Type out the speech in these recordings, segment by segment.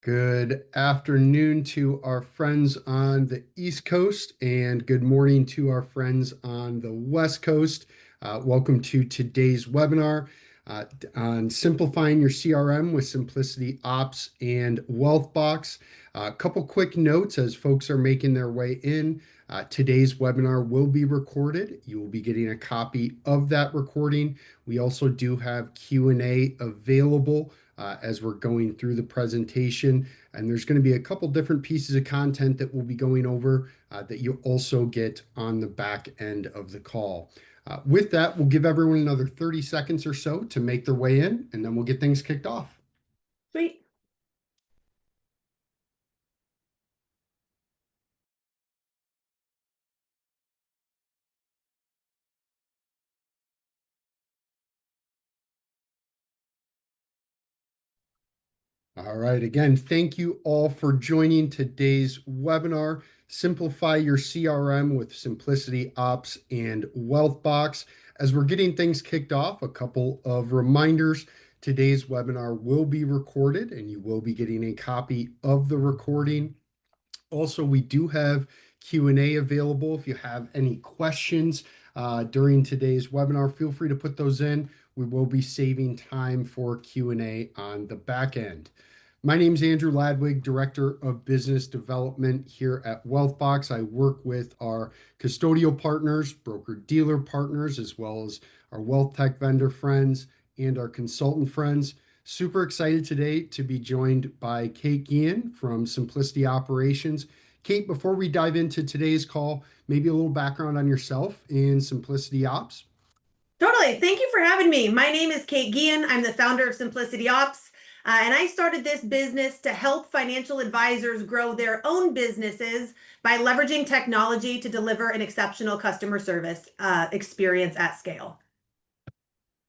Good afternoon to our friends on the East Coast, and good morning to our friends on the West Coast. Welcome to today's webinar on simplifying your CRM with Simplicity Ops and Wealthbox. A couple quick notes as folks are making their way in. Today's webinar will be recorded. You will be getting a copy of that recording. We also do have Q&A available as we're going through the presentation. And there's going to be a couple different pieces of content that we'll be going over that you'll also get on the back end of the call. With that, we'll give everyone another 30 seconds or so to make their way in, and then we'll get things kicked off. Sweet. All right. Again, thank you all for joining today's webinar, Simplify Your CRM with Simplicity Ops and Wealthbox. As we're getting things kicked off, a couple of reminders. Today's webinar will be recorded and you will be getting a copy of the recording. Also, we do have Q&A available. If you have any questions during today's webinar, feel free to put those in. We will be saving time for Q&A on the back end. My name is Andrew Ladwig, Director of Business Development here at Wealthbox. I work with our custodial partners, broker-dealer partners, as well as our wealth tech vendor friends and our consultant friends. Super excited today to be joined by Kate Guillen from Simplicity Operations. Kate, before we dive into today's call, maybe a little background on yourself in Simplicity Ops. Totally. Thank you for having me. My name is Kate Guillen. I'm the founder of Simplicity Ops, and I started this business to help financial advisors grow their own businesses by leveraging technology to deliver an exceptional customer service experience at scale.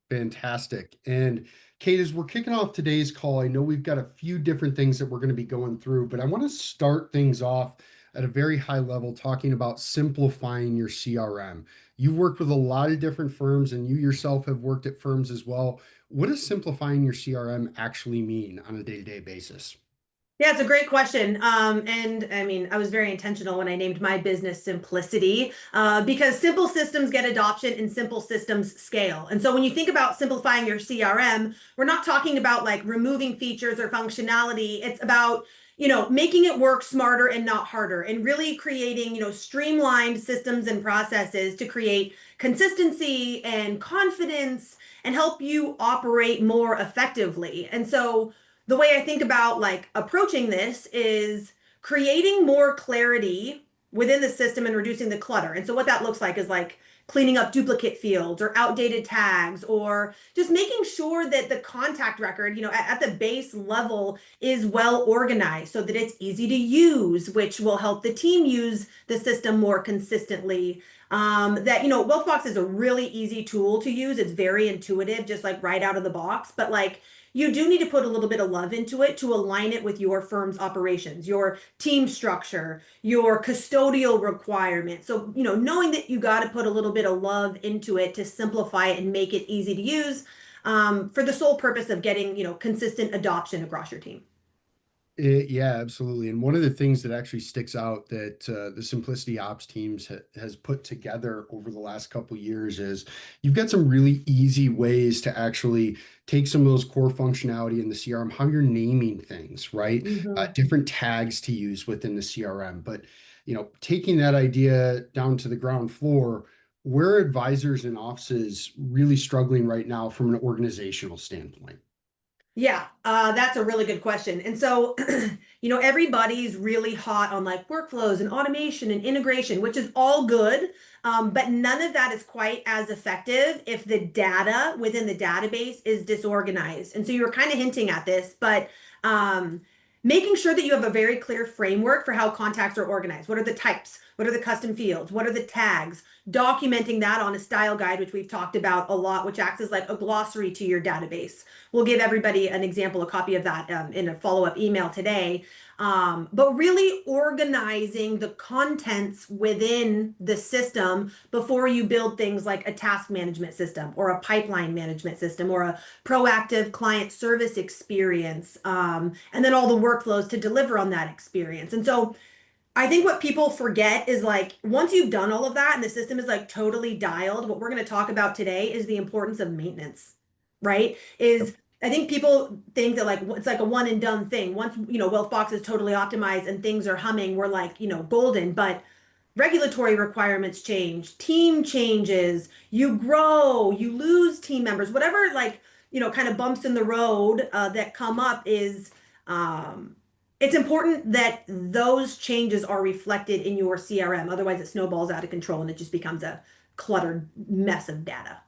Fantastic. And Kate, as we're kicking off today's call, I know we've got a few different things that we're going to be going through, but I want to start things off at a very high level, talking about simplifying your CRM. You've worked with a lot of different firms and you yourself have worked at firms as well. What does simplifying your CRM actually mean on a day-to-day basis? Yeah, it's a great question. And I mean, I was very intentional when I named my business Simplicity, because simple systems get adoption and simple systems scale. And so when you think about simplifying your CRM, we're not talking about like removing features or functionality. It's about, making it work smarter and not harder, and really creating, streamlined systems and processes to create consistency and confidence and help you operate more effectively. And so the way I think about like approaching this is creating more clarity within the system and reducing the clutter. And so what that looks like is like cleaning up duplicate fields or outdated tags, or just making sure that the contact record, at the base level is well organized so that it's easy to use, which will help the team use the system more consistently. Wealthbox is a really easy tool to use. It's very intuitive, just like right out of the box, but like you do need to put a little bit of love into it to align it with your firm's operations, your team structure, your custodial requirements. So, knowing that you got to put a little bit of love into it to simplify it and make it easy to use, for the sole purpose of getting, consistent adoption across your team. Yeah, absolutely. And one of the things that actually sticks out that the Simplicity Ops teams has put together over the last couple of years is you've got some really easy ways to actually take some of those core functionality in the CRM, how you're naming things, right? Different tags to use within the CRM. But, taking that idea down to the ground floor, where are advisors and offices really struggling right now from an organizational standpoint? Yeah, that's a really good question. And so, everybody's really hot on like workflows and automation and integration, which is all good. But none of that is quite as effective if the data within the database is disorganized. And so you were kind of hinting at this, but making sure that you have a very clear framework for how contacts are organized. What are the types? What are the custom fields? What are the tags? Documenting that on a style guide, which we've talked about a lot, which acts as like a glossary to your database. We'll give everybody an example, a copy of that in a follow-up email today. But really organizing the contents within the system before you build things like a task management system or a pipeline management system or a proactive client service experience, and then all the workflows to deliver on that experience. And so I think what people forget is like once you've done all of that and the system is like totally dialed, what we're going to talk about today is the importance of maintenance, right? Yep. Is I think people think that like it's like a one and done thing. Once, Wealthbox is totally optimized and things are humming, we're like, golden, but regulatory requirements change, team changes, you grow, you lose team members, whatever like, kind of bumps in the road that come up is it's important that those changes are reflected in your CRM. Otherwise, it snowballs out of control and it just becomes a cluttered mess of data.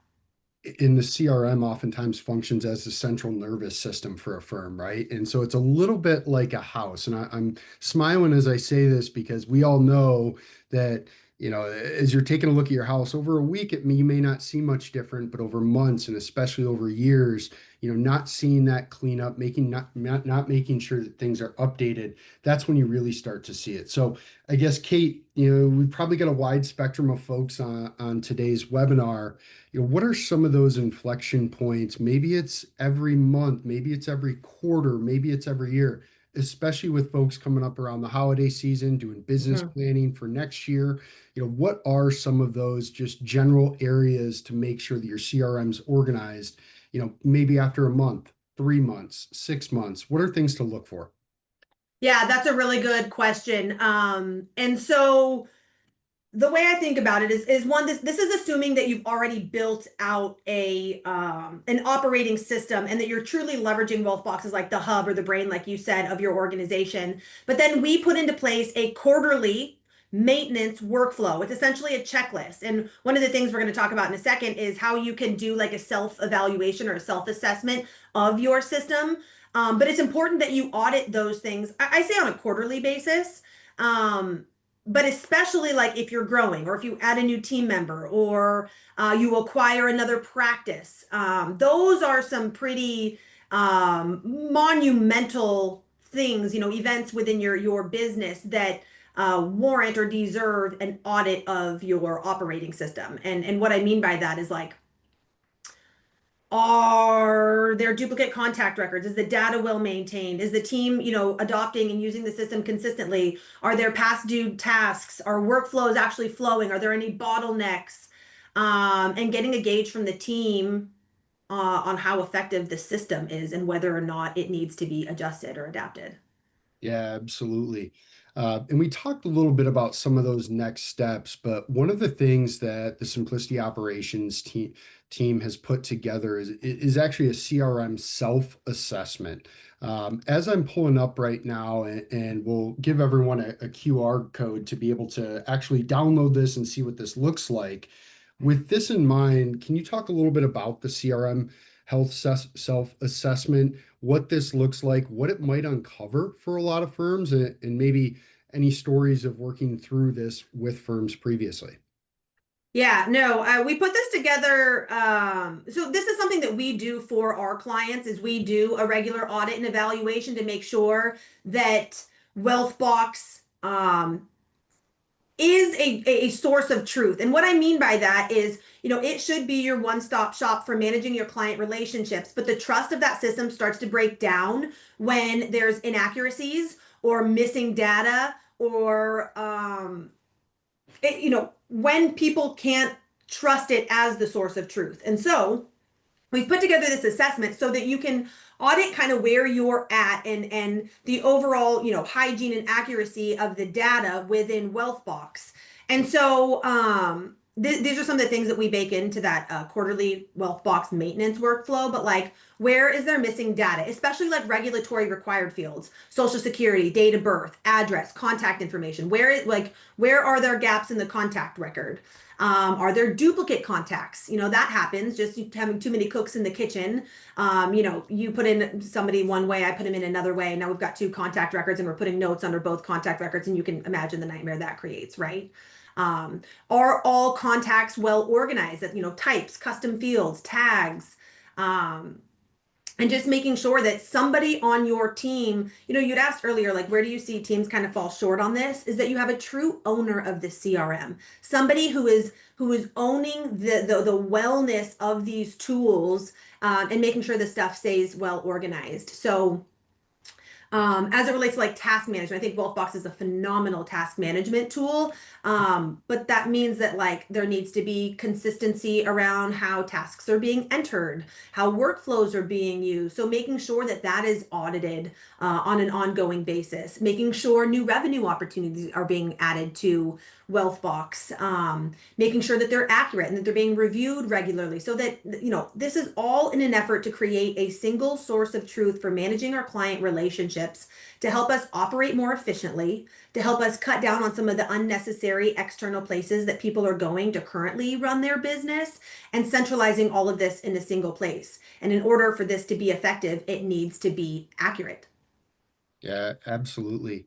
In the CRM oftentimes functions as the central nervous system for a firm, right? And so it's a little bit like a house. And I'm smiling as I say this because we all know that, as you're taking a look at your house over a week, you may not see much different, but over months and especially over years, not seeing that cleanup, not making sure that things are updated, that's when you really start to see it. So I guess, Kate, we've probably got a wide spectrum of folks on today's webinar. What are some of those inflection points? Maybe it's every month, maybe it's every quarter, maybe it's every year, especially with folks coming up around the holiday season, doing business Mhm. planning for next year. What are some of those just general areas to make sure that your CRM's organized, maybe after a month, 3 months, 6 months? What are things to look for? Yeah, that's a really good question. And so the way I think about it is one, this is assuming that you've already built out a an operating system and that you're truly leveraging Wealthbox as like the hub or the brain, like you said, of your organization. But then we put into place a quarterly maintenance workflow. It's essentially a checklist. And one of the things we're going to talk about in a second is how you can do like a self-evaluation or a self-assessment of your system. But it's important that you audit those things. I say on a quarterly basis. But especially like if you're growing or if you add a new team member or you acquire another practice, those are some pretty monumental things, events within your business that warrant or deserve an audit of your operating system. And what I mean by that is like, are there duplicate contact records? Is the data well maintained? Is the team, adopting and using the system consistently? Are there past due tasks? Are workflows actually flowing? Are there any bottlenecks? And getting a gauge from the team on how effective the system is and whether or not it needs to be adjusted or adapted. Yeah, absolutely. And we talked a little bit about some of those next steps, but one of the things that the Simplicity Operations team has put together is actually a CRM self-assessment. As I'm pulling up right now, and we'll give everyone a QR code to be able to actually download this and see what this looks like. With this in mind, can you talk a little bit about the CRM Health Self-Assessment? What this looks like, what it might uncover for a lot of firms, and maybe any stories of working through this with firms previously. Yeah, no, we put this together. So this is something that we do for our clients is we do a regular audit and evaluation to make sure that Wealthbox is a source of truth. And what I mean by that is, it should be your one-stop shop for managing your client relationships, but the trust of that system starts to break down when there's inaccuracies or missing data or when people can't trust it as the source of truth. And so we've put together this assessment so that you can audit kind of where you're at and the overall, hygiene and accuracy of the data within Wealthbox. And so these are some of the things that we bake into that quarterly Wealthbox maintenance workflow. But like, where is there missing data, especially like regulatory required fields, social security, date of birth, address, contact information? Where are there gaps in the contact record? Are there duplicate contacts? That happens just having too many cooks in the kitchen. You put in somebody one way, I put them in another way. Now we've got two contact records and we're putting notes under both contact records, and you can imagine the nightmare that creates, right? Are all contacts well organized? That, types, custom fields, tags. And just making sure that somebody on your team, you'd asked earlier, like, where do you see teams kind of fall short on this? Is that you have a true owner of the CRM, somebody who is owning the wellness of these tools, and making sure the stuff stays well organized. So as it relates to like task management, I think Wealthbox is a phenomenal task management tool. But that means that like there needs to be consistency around how tasks are being entered, how workflows are being used. So making sure that that is audited on an ongoing basis, making sure new revenue opportunities are being added to Wealthbox, making sure that they're accurate and that they're being reviewed regularly, so that this is all in an effort to create a single source of truth for managing our client relationships, to help us operate more efficiently, to help us cut down on some of the unnecessary external places that people are going to currently run their business, and centralizing all of this in a single place. And in order for this to be effective, it needs to be accurate. Yeah, absolutely.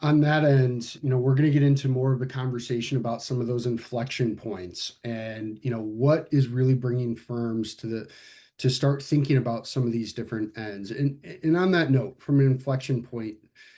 On that end, we're going to get into more of a conversation about some of those inflection points and, what is really bringing firms to start thinking about some of these different ends. And on that note, from an inflection point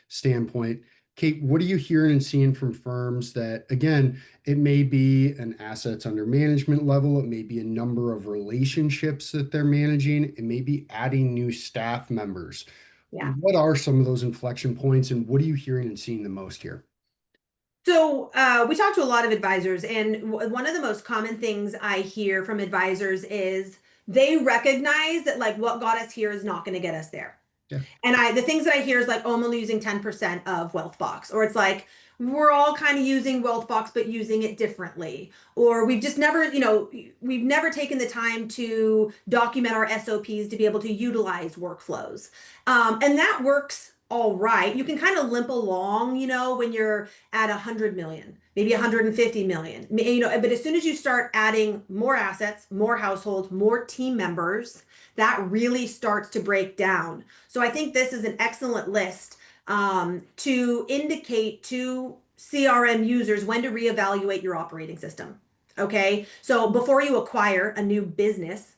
standpoint, Kate, what are you hearing and seeing from firms that, again, it may be an assets under management level, it may be a number of relationships that they're managing, it may be adding new staff members. Yeah. What are some of those inflection points, and what are you hearing and seeing the most here? So we talk to a lot of advisors, and one of the most common things I hear from advisors is they recognize that like what got us here is not going to get us there. Yeah. And the things that I hear is like, oh, I'm only using 10% of Wealthbox, or it's like we're all kind of using Wealthbox but using it differently, or we've just never, we've never taken the time to document our SOPs to be able to utilize workflows. And that works all right. You can kind of limp along, when you're at 100 million, maybe 150 million, but as soon as you start adding more assets, more households, more team members, that really starts to break down. So I think this is an excellent list to indicate to CRM users when to reevaluate your operating system. Okay, so before you acquire a new business,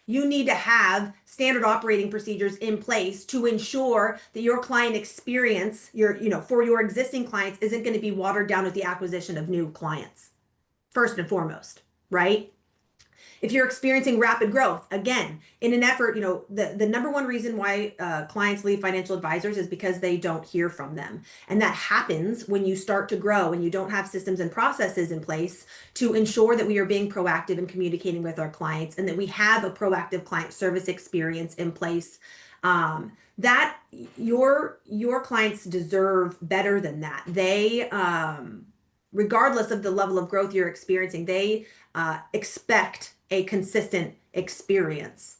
you need to have standard operating procedures in place to ensure that your client experience, for your existing clients, isn't going to be watered down with the acquisition of new clients, first and foremost, right? If you're experiencing rapid growth, again, in an effort, the number one reason why clients leave financial advisors is because they don't hear from them. And that happens when you start to grow and you don't have systems and processes in place to ensure that we are being proactive in communicating with our clients, and that we have a proactive client service experience in place. That your clients deserve better than that. They, regardless of the level of growth you're experiencing, they expect a consistent experience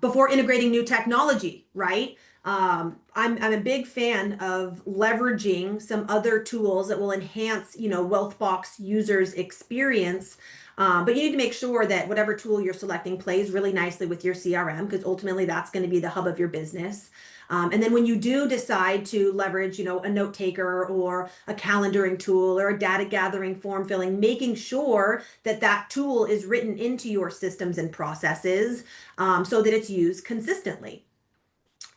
before integrating new technology, right? I'm a big fan of leveraging some other tools that will enhance, Wealthbox users' experience. But you need to make sure that whatever tool you're selecting plays really nicely with your CRM, because ultimately that's going to be the hub of your business. And then when you do decide to leverage, a note taker or a calendaring tool or a data gathering, form filling, making sure that that tool is written into your systems and processes, so that it's used consistently.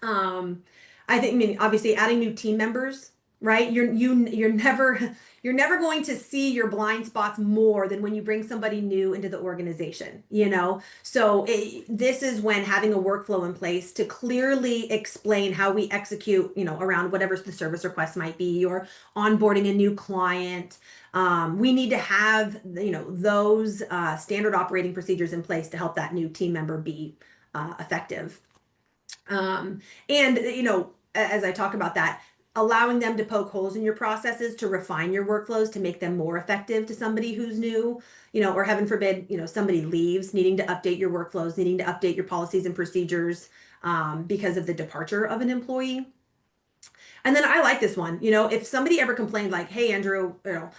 Um, I mean, obviously adding new team members, right? You're never you're never going to see your blind spots more than when you bring somebody new into the organization, So this is when having a workflow in place to clearly explain how we execute, around whatever the service request might be, or onboarding a new client. We need to have, those standard operating procedures in place to help that new team member be effective. And, as I talk about that, allowing them to poke holes in your processes to refine your workflows to make them more effective to somebody who's new, or heaven forbid, somebody leaves, needing to update your workflows, needing to update your policies and procedures because of the departure of an employee. And then I like this one, if somebody ever complained like, hey, Andrew, you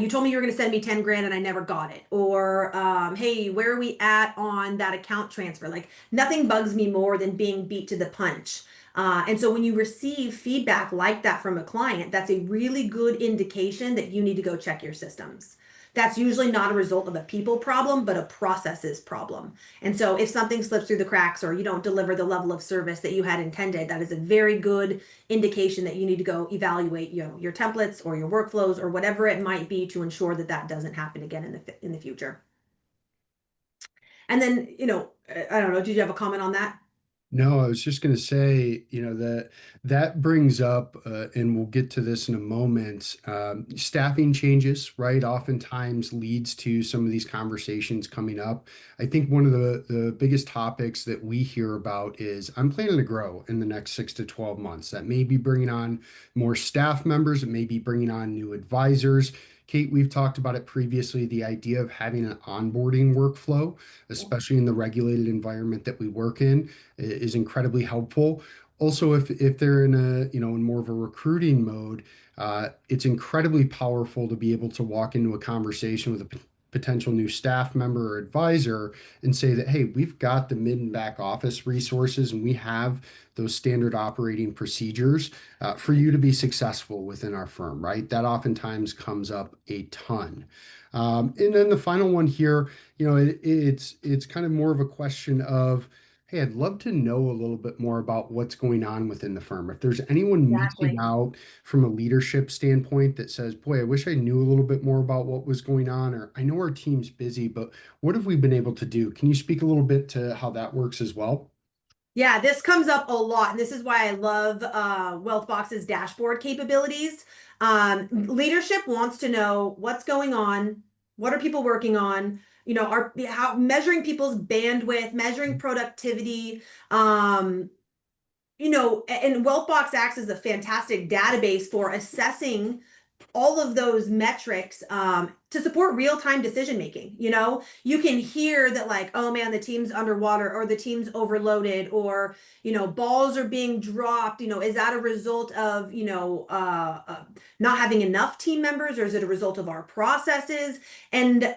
told me you were going to send me 10 grand and I never got it. Or, hey, where are we at on that account transfer? Like, nothing bugs me more than being beat to the punch. And so when you receive feedback like that from a client, that's a really good indication that you need to go check your systems. that's usually not a result of a people problem, but a processes problem. And so if something slips through the cracks or you don't deliver the level of service that you had intended, that is a very good indication that you need to go evaluate, your templates or your workflows or whatever it might be to ensure that that doesn't happen again in the future. And then, I don't know, did you have a comment on that? No, I was just going to say, that brings up, and we'll get to this in a moment, staffing changes, right? Oftentimes leads to some of these conversations coming up. I think one of the biggest topics that we hear about is I'm planning to grow in the next 6 to 12 months. That may be bringing on more staff members, it may be bringing on new advisors. Kate, we've talked about it previously, the idea of having an onboarding workflow, especially in the regulated environment that we work in, is incredibly helpful. Also, if they're in in more of a recruiting mode, it's incredibly powerful to be able to walk into a conversation with a potential new staff member or advisor and say that, hey, we've got the mid and back office resources and we have those standard operating procedures for you to be successful within our firm, right? That oftentimes comes up a ton. And then the final one here, it's kind of more of a question of, hey, I'd love to know a little bit more about what's going on within the firm. If there's anyone reaching Exactly. out from a leadership standpoint that says, boy, I wish I knew a little bit more about what was going on, or I know our team's busy, but what have we been able to do? Can you speak a little bit to how that works as well? Yeah, this comes up a lot. And this is why I love Wealthbox's dashboard capabilities. Leadership wants to know what's going on, what are people working on, are how measuring people's bandwidth, measuring productivity. And Wealthbox acts as a fantastic database for assessing all of those metrics to support real-time decision making. You can hear that, like, oh man, the team's underwater or the team's overloaded, or balls are being dropped. Is that a result of not having enough team members, or is it a result of our processes? And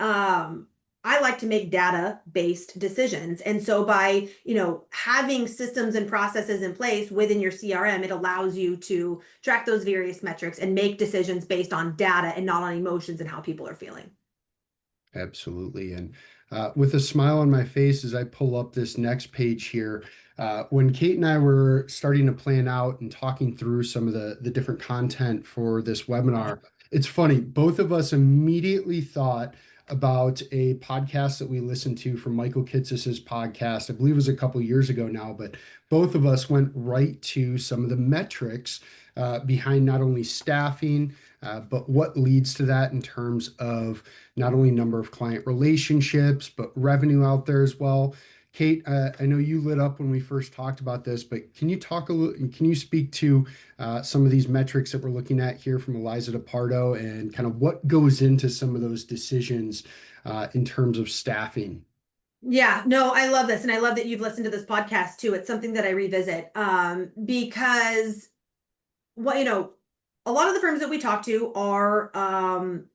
I like to make data-based decisions. And so by, having systems and processes in place within your CRM, it allows you to track those various metrics and make decisions based on data and not on emotions and how people are feeling. Absolutely. And with a smile on my face as I pull up this next page here, when Kate and I were starting to plan out and talking through some of the different content for this webinar, it's funny, both of us immediately thought about a podcast that we listened to from Michael Kitsis's podcast. I believe it was a couple years ago now, but both of us went right to some of the metrics behind not only staffing, but what leads to that in terms of not only number of client relationships, but revenue out there as well. Kate, I know you lit up when we first talked about this, but can you talk a little, can you speak to some of these metrics that we're looking at here from Eliza DePardo and kind of what goes into some of those decisions in terms of staffing? Yeah, no, I love this. And I love that you've listened to this podcast too. It's something that I revisit because what, a lot of the firms that we talk to are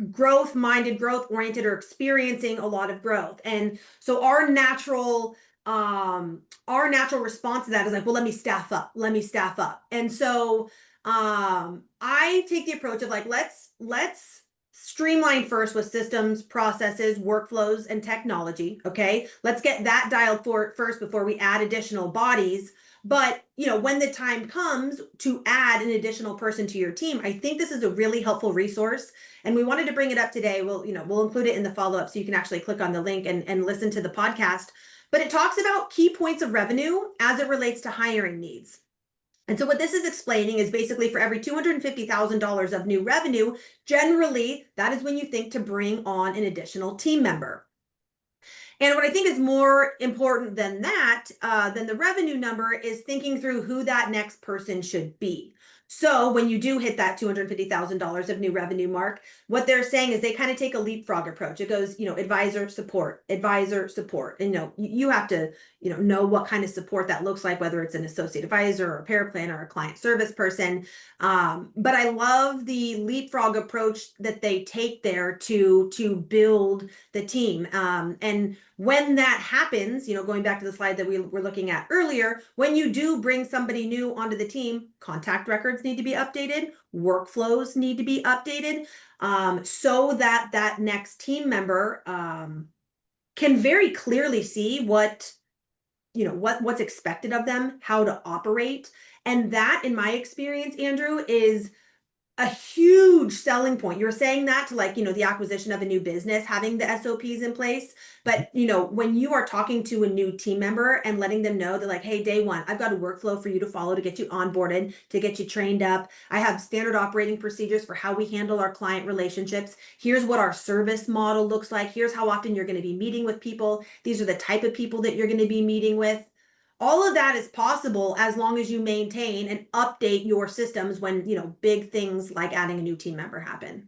growth minded, growth oriented, or experiencing a lot of growth. And so our natural response to that is like, well, let me staff up, let me staff up. And so I take the approach of like, let's streamline first with systems, processes, workflows, and technology. Okay, let's get that dialed for first before we add additional bodies. But when the time comes to add an additional person to your team, I think this is a really helpful resource, and we wanted to bring it up today. We'll include it in the follow-up so you can actually click on the link and listen to the podcast. But it talks about key points of revenue as it relates to hiring needs. And so what this is explaining is basically for every $250,000 of new revenue, generally that is when you think to bring on an additional team member. And what I think is more important than that, than the revenue number, is thinking through who that next person should be. So when you do hit that $250,000 of new revenue mark, what they're saying is they kind of take a leapfrog approach. It goes, advisor support, advisor support. And you have to, know what kind of support that looks like, whether it's an associate advisor or a paraplanner or a client service person. But I love the leapfrog approach that they take there to build the team. And When that happens, going back to the slide that we were looking at earlier, when you do bring somebody new onto the team, contact records need to be updated, workflows need to be updated, so that that next team member can very clearly see what's expected of them, how to operate. And that, in my experience, Andrew, is a huge selling point. You're saying that to the acquisition of a new business, having the SOPs in place. But, when you are talking to a new team member and letting them know that like, hey, day one, I've got a workflow for you to follow to get you onboarded, to get you trained up. I have standard operating procedures for how we handle our client relationships. Here's what our service model looks like. Here's how often you're going to be meeting with people. These are the type of people that you're going to be meeting with. All of that is possible as long as you maintain and update your systems when, big things like adding a new team member happen.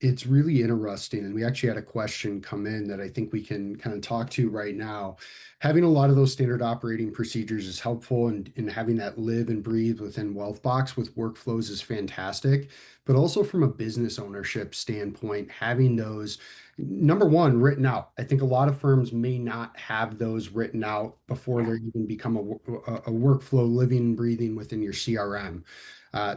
It's really interesting. And we actually had a question come in that I think we can kind of talk to right now. Having a lot of those standard operating procedures is helpful, and having that live and breathe within Wealthbox with workflows is fantastic. But also from a business ownership standpoint, having those, number one, written out. I think a lot of firms may not have those written out before Yeah. they even become a workflow living and breathing within your CRM.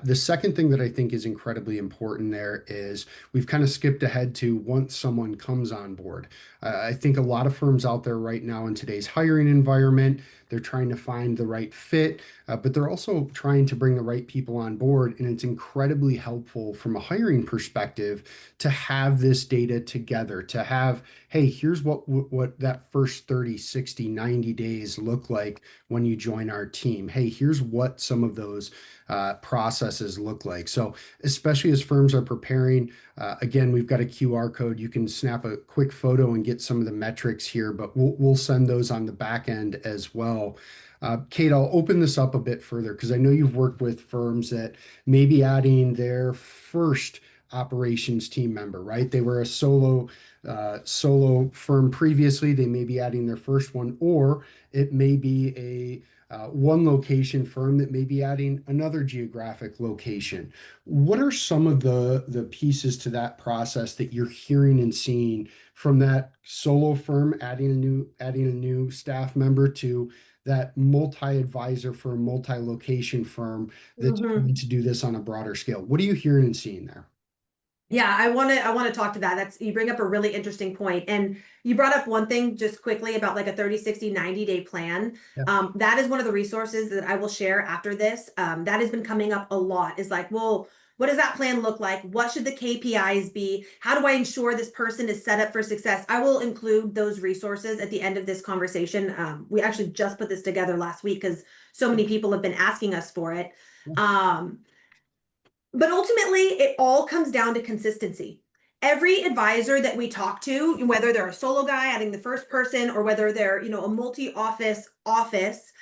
The second thing that I think is incredibly important there is we've kind of skipped ahead to once someone comes on board. I think a lot of firms out there right now in today's hiring environment, they're trying to find the right fit, but they're also trying to bring the right people on board. And it's incredibly helpful from a hiring perspective to have this data together, to have, hey, here's what that first 30, 60, 90 days look like when you join our team. Hey, here's what some of those processes look like. So, especially as firms are preparing, again, we've got a QR code. You can snap a quick photo and get some of the metrics here, but we'll send those on the back end as well. Kate, I'll open this up a bit further because I know you've worked with firms that may be adding their first operations team member, right? They were a solo firm previously. They may be adding their first one, or it may be a one location firm that may be adding another geographic location. What are some of the pieces to that process that you're hearing and seeing from that solo firm adding a new staff member to that multi-advisor for a multi-location firm that's trying Mhm. to do this on a broader scale? What are you hearing and seeing there? Yeah, I want to talk to that. You bring up a really interesting point. And you brought up one thing just quickly about like a 30, 60, 90-day plan. Yeah. That is one of the resources that I will share after this. That has been coming up a lot, is like, well, what does that plan look like? What should the KPIs be? How do I ensure this person is set up for success? I will include those resources at the end of this conversation. We actually just put this together last week because so many people have been asking us for it. Um, but ultimately, it all comes down to consistency. Every advisor that we talk to, whether they're a solo guy adding the first person or whether they're, a multi-office office,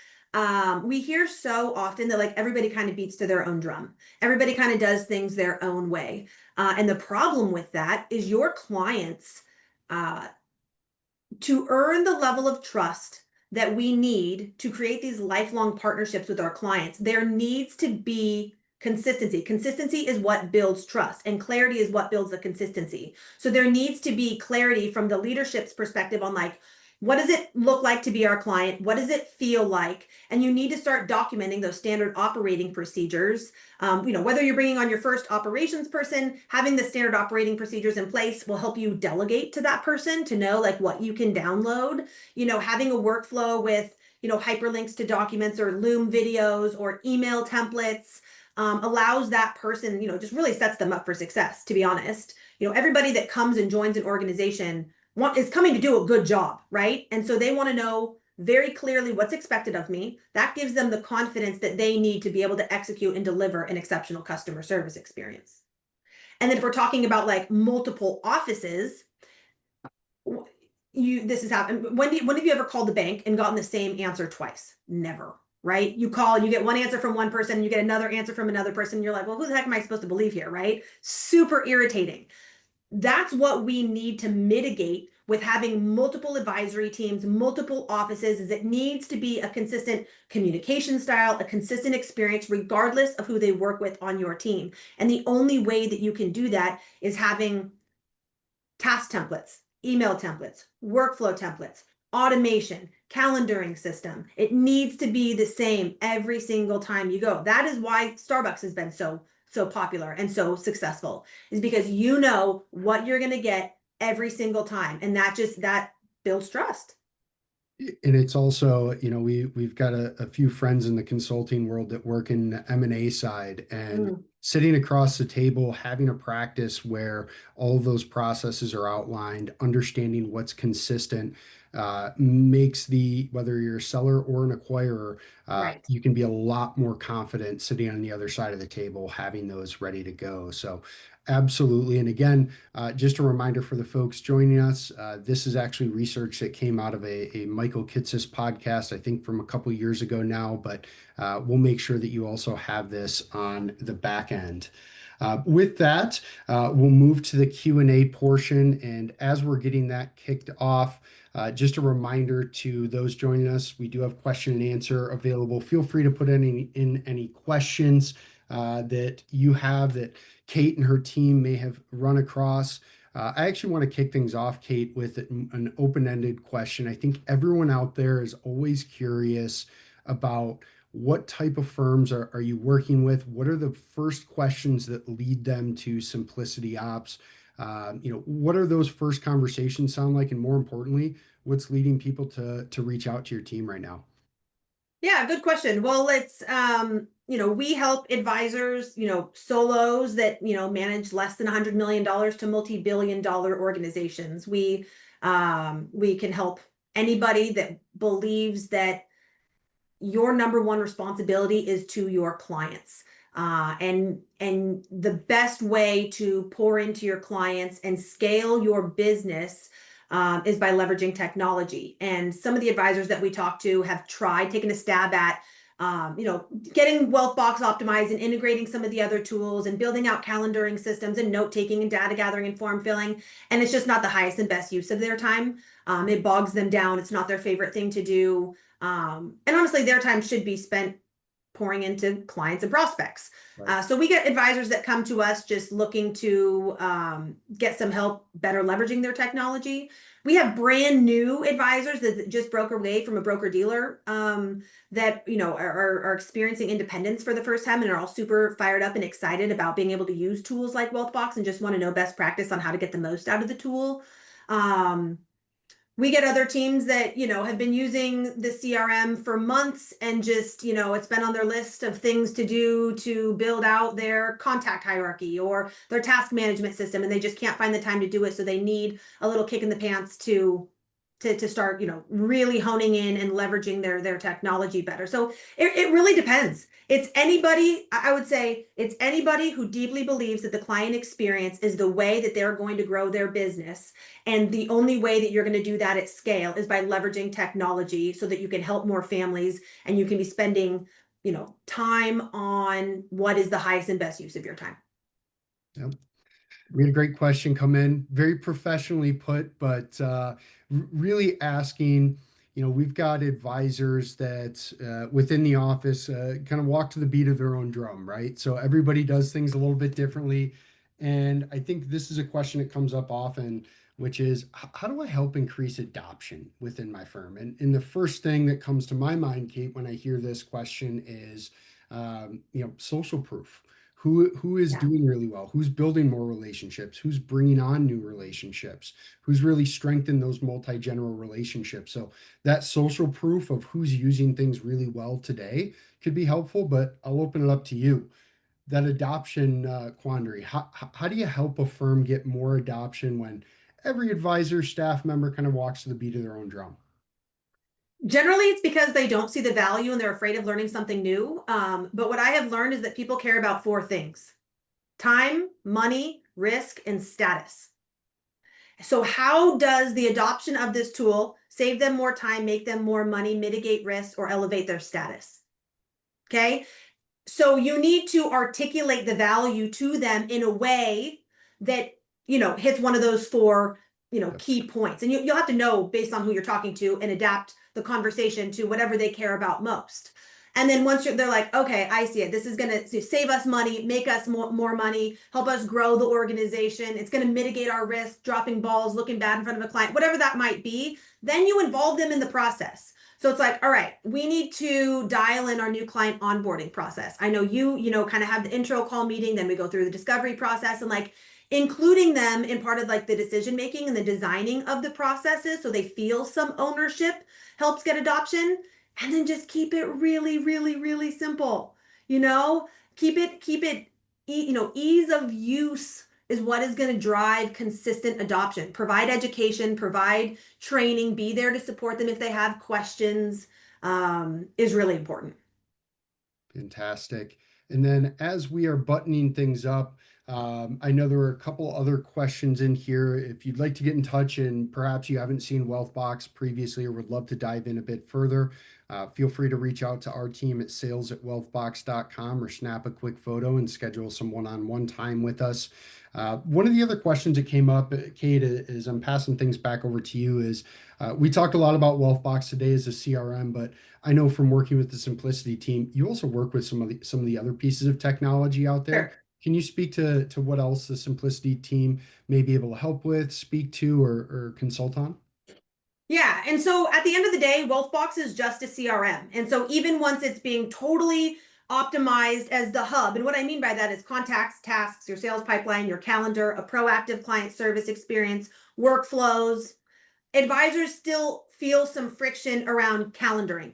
we hear so often that like everybody kind of beats to their own drum. Everybody kind of does things their own way. And the problem with that is your clients, uh, to earn the level of trust that we need to create these lifelong partnerships with our clients, there needs to be consistency. Consistency is what builds trust, and clarity is what builds the consistency. So there needs to be clarity from the leadership's perspective on like, what does it look like to be our client? What does it feel like? And you need to start documenting those standard operating procedures. Whether you're bringing on your first operations person, having the standard operating procedures in place will help you delegate to that person to know like what you can download. Having a workflow with, hyperlinks to documents or Loom videos or email templates allows that person, just really sets them up for success, to be honest. Everybody that comes and joins an organization is coming to do a good job, right? And so they want to know very clearly what's expected of me. That gives them the confidence that they need to be able to execute and deliver an exceptional customer service experience. And then if we're talking about like multiple offices, this has happened. When have you ever called the bank and gotten the same answer twice? Never. Right? You call, you get one answer from one person, you get another answer from another person. And you're like, well, who the heck am I supposed to believe here? Right? Super irritating. That's what we need to mitigate with having multiple advisory teams, multiple offices, is it needs to be a consistent communication style, a consistent experience, regardless of who they work with on your team. And the only way that you can do that is having task templates, email templates, workflow templates, automation, calendaring system. It needs to be the same every single time you go. That is why Starbucks has been so popular and so successful, is because you know what you're going to get every single time, and that builds trust. And it's also, we've got a few friends in the consulting world that work in the M&A side, and Mm, sitting across the table, having a practice where all of those processes are outlined, understanding what's consistent, makes whether you're a seller or an acquirer, right. you can be a lot more confident sitting on the other side of the table, having those ready to go. So absolutely. And again, just a reminder for the folks joining us, this is actually research that came out of a Michael Kitces podcast, I think from a couple years ago now, but we'll make sure that you also have this on the back end. With that, we'll move to the Q&A portion. And as we're getting that kicked off, just a reminder to those joining us, we do have question and answer available. Feel free to put in any questions that you have that Kate and her team may have run across. I actually want to kick things off, Kate, with an open-ended question. I think everyone out there is always curious about what type of firms are you working with? What are the first questions that lead them to Simplicity Ops? What are those first conversations sound like? And more importantly, what's leading people to reach out to your team right now? Yeah, good question. Well, we help advisors, solos that, manage less than $100 million to multi-billion dollar organizations. We can help anybody that believes that your number one responsibility is to your clients. And the best way to pour into your clients and scale your business is by leveraging technology. And some of the advisors that we talk to have tried taking a stab at, getting Wealthbox optimized and integrating some of the other tools and building out calendaring systems and note taking and data gathering and form filling. And it's just not the highest and best use of their time. It bogs them down. It's not their favorite thing to do. And honestly, their time should be spent pouring into clients and prospects. Right. So we get advisors that come to us just looking to get some help better leveraging their technology. We have brand new advisors that just broke away from a broker dealer that are experiencing independence for the first time and are all super fired up and excited about being able to use tools like Wealthbox and just want to know best practice on how to get the most out of the tool. We get other teams that, have been using the CRM for months and just, it's been on their list of things to do to build out their contact hierarchy or their task management system, and they just can't find the time to do it. So they need a little kick in the pants to start, really honing in and leveraging their technology better. So it really depends. I would say it's anybody who deeply believes that the client experience is the way that they're going to grow their business. And the only way that you're going to do that at scale is by leveraging technology so that you can help more families and you can be spending, time on what is the highest and best use of your time. Yep. We had a great question come in, very professionally put, but really asking, we've got advisors that within the office kind of walk to the beat of their own drum, right? So everybody does things a little bit differently. And I think this is a question that comes up often, which is how do I help increase adoption within my firm? And the first thing that comes to my mind, Kate, when I hear this question is, social proof. Who is Yeah. doing really well? Who's building more relationships? Who's bringing on new relationships? Who's really strengthened those multi-general relationships? So that social proof of who's using things really well today could be helpful, but I'll open it up to you. That adoption quandary, how do you help a firm get more adoption when every advisor, staff member kind of walks to the beat of their own drum? Generally, it's because they don't see the value and they're afraid of learning something new. But what I have learned is that people care about four things: time, money, risk, and status. So how does the adoption of this tool save them more time, make them more money, mitigate risk, or elevate their status? Okay. So you need to articulate the value to them in a way that, hits one of those four, Yep. key points. And you'll have to know based on who you're talking to and adapt the conversation to whatever they care about most. And then once they're like, okay, I see it. This is going to save us money, make us more money, help us grow the organization. It's going to mitigate our risk, dropping balls, looking bad in front of a client, whatever that might be. Then you involve them in the process. So it's like, all right, we need to dial in our new client onboarding process. I know kind of have the intro call meeting, then we go through the discovery process, and like including them in part of like the decision making and the designing of the processes so they feel some ownership helps get adoption. And then just keep it really, really, really simple. You know, keep it, ease of use is what is going to drive consistent adoption. Provide education, provide training, be there to support them if they have questions, is really important. Fantastic. And then as we are buttoning things up, I know there were a couple other questions in here. If you'd like to get in touch and perhaps you haven't seen Wealthbox previously or would love to dive in a bit further, feel free to reach out to our team at sales@wealthbox.com or snap a quick photo and schedule some one-on-one time with us. One of the other questions that came up, Kate, as I'm passing things back over to you, is we talked a lot about Wealthbox today as a CRM, but I know from working with the Simplicity team, you also work with some of the other pieces of technology out there. Sure. Can you speak to what else the Simplicity team may be able to help with, speak to, or consult on? Yeah. And so at the end of the day, Wealthbox is just a CRM. And so even once it's being totally optimized as the hub, and what I mean by that is contacts, tasks, your sales pipeline, your calendar, a proactive client service experience, workflows, advisors still feel some friction around calendaring,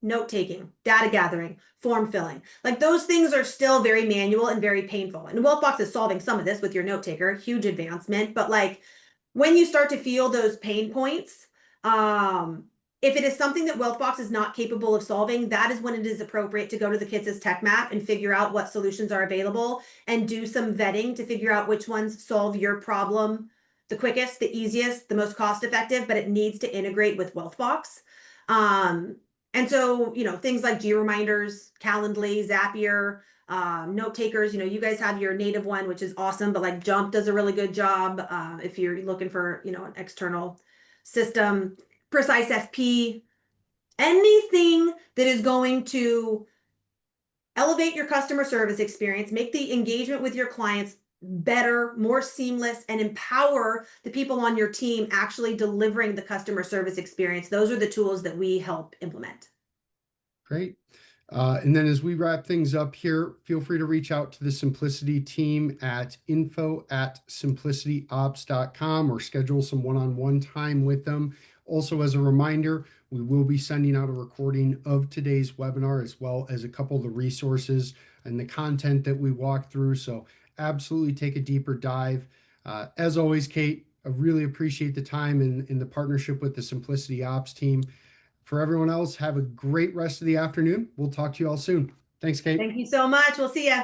note taking, data gathering, form filling. Like those things are still very manual and very painful. And Wealthbox is solving some of this with your note taker, huge advancement. But like when you start to feel those pain points, um, if it is something that Wealthbox is not capable of solving, that is when it is appropriate to go to the Kits' tech map and figure out what solutions are available and do some vetting to figure out which ones solve your problem the quickest, the easiest, the most cost effective, but it needs to integrate with Wealthbox. Um, and so, things like G-Reminders, Calendly, Zapier, note takers, you guys have your native one, which is awesome, but like Jump does a really good job. If you're looking for, an external system, Precise FP, anything that is going to elevate your customer service experience, make the engagement with your clients better, more seamless, and empower the people on your team actually delivering the customer service experience. Those are the tools that we help implement. Great. And then as we wrap things up here, feel free to reach out to the Simplicity team at info@simplicityops.com or schedule some one-on-one time with them. Also, as a reminder, we will be sending out a recording of today's webinar as well as a couple of the resources and the content that we walked through. So absolutely take a deeper dive. As always, Kate, I really appreciate the time and the partnership with the Simplicity Ops team. For everyone else, have a great rest of the afternoon. We'll talk to you all soon. Thanks, Kate. Thank you so much. We'll see you.